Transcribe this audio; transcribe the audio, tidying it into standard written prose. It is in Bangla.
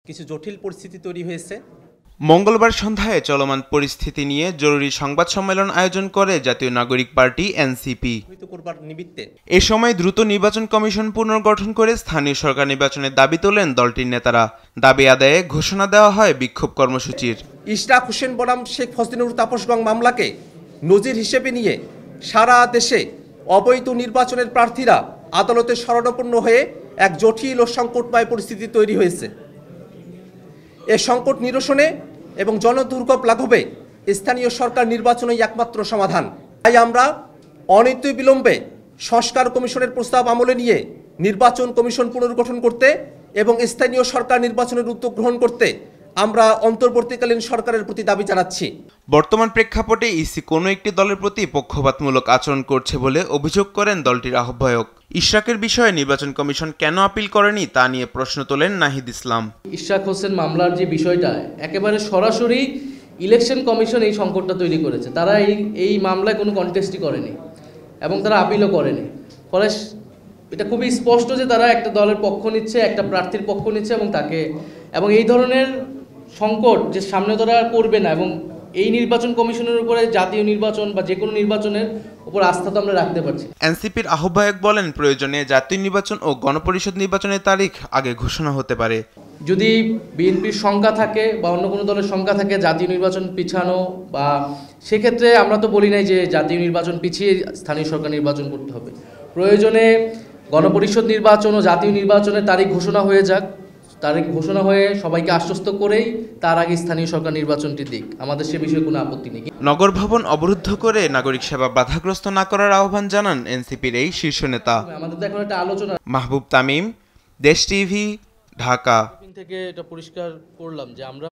কিছু জটিল পরিস্থিতি তৈরি হয়েছে। মঙ্গলবার সন্ধ্যায় চলমান পরিস্থিতি নিয়ে জরুরি সংবাদ সম্মেলন আয়োজন করে জাতীয় নাগরিক পার্টি এনসিপি। এ সময় দ্রুত নির্বাচন কমিশন পুনর্গঠন করে স্থানীয় সরকার নির্বাচনের দাবি তোলেন দলটির নেতারা। দাবি আদায়ে ঘোষণা দেওয়া হয় বিক্ষোভ কর্মসূচির। ইশরাক হোসেন বনাম শেখ ফজলিনুর তাপস গং মামলাকে নজির হিসেবে নিয়ে সারা দেশে অবৈধ নির্বাচনের প্রার্থীরা আদালতে শরণাপন্ন হয়ে এক জটিল ও সংকটময় পরিস্থিতি তৈরি হয়েছে। এ সংকট নিরসনে এবং জনদুর্ভোগ লাঘবে স্থানীয় সরকার নির্বাচনই একমাত্র সমাধান। তাই আমরা অনতিবিলম্বে সংস্কার কমিশনের প্রস্তাব আমলে নিয়ে নির্বাচন কমিশন পুনর্গঠন করতে এবং স্থানীয় সরকার নির্বাচনের উদ্যোগ গ্রহণ করতে আমরা অন্তর্বর্তীকালীন সরকারের প্রতি দাবি জানাচ্ছি। বর্তমান প্রেক্ষাপটে ইসি কোনো একটি দলের প্রতি পক্ষপাতমূলক আচরণ করছে বলে অভিযোগ করেন দলটির আহ্বায়ক। ইশরাকের বিষয়ে নির্বাচন কমিশন কেন আপিল করেনি তা নিয়ে প্রশ্ন তোলেন নাহিদ ইসলাম। ইশরাক হোসেন মামলার যে বিষয়টা একেবারে সরাসরি ইলেকশন কমিশন এই সংকটটা তৈরি করেছে। তারা এই মামলায় কোনো কন্টেস্টই করেনি এবং তারা আপিলও করেনি। ফলে এটা খুবই স্পষ্ট যে তারা একটা দলের পক্ষ নিচ্ছে, একটা প্রার্থীর পক্ষ নিচ্ছে এবং এই ধরনের সংকট যে সামনে তারা করবে না এবং এই নির্বাচন কমিশনের উপরে জাতীয় নির্বাচন বা যে কোনো নির্বাচনের উপর আস্থা তো আমরা রাখতে পারছি। এনসিপির আহ্বায়ক বলেন, প্রয়োজনে জাতীয় নির্বাচন ও গণপরিষদ নির্বাচনের তারিখ আগে ঘোষণা হতে পারে। যদি বিএনপির সংখ্যা থাকে বা অন্য কোনো দলের সংখ্যা থাকে জাতীয় নির্বাচন পিছানো বা সেক্ষেত্রে আমরা তো বলি নাই যে জাতীয় নির্বাচন পিছিয়ে স্থানীয় সরকার নির্বাচন করতে হবে। প্রয়োজনে গণপরিষদ নির্বাচন ও জাতীয় নির্বাচনের তারিখ ঘোষণা হয়ে যাক, তারিখ ঘোষণা হয়ে সবাইকে আশ্বস্ত করেই তার আগে স্থানীয় সরকার নির্বাচনটি দিক, আমাদের সে বিষয়ে কোনো আপত্তি নেই। নগর ভবন অবরুদ্ধ করে নাগরিক সেবা বাধাগ্রস্ত না করার আহ্বান জানান এনসিপির এই শীর্ষ নেতা। আমাদের তো এখন একটা আলোচনা। মাহবুব তামিম, দেশ টিভি, ঢাকা থেকে এটা পরিষ্কার করলাম যে আমরা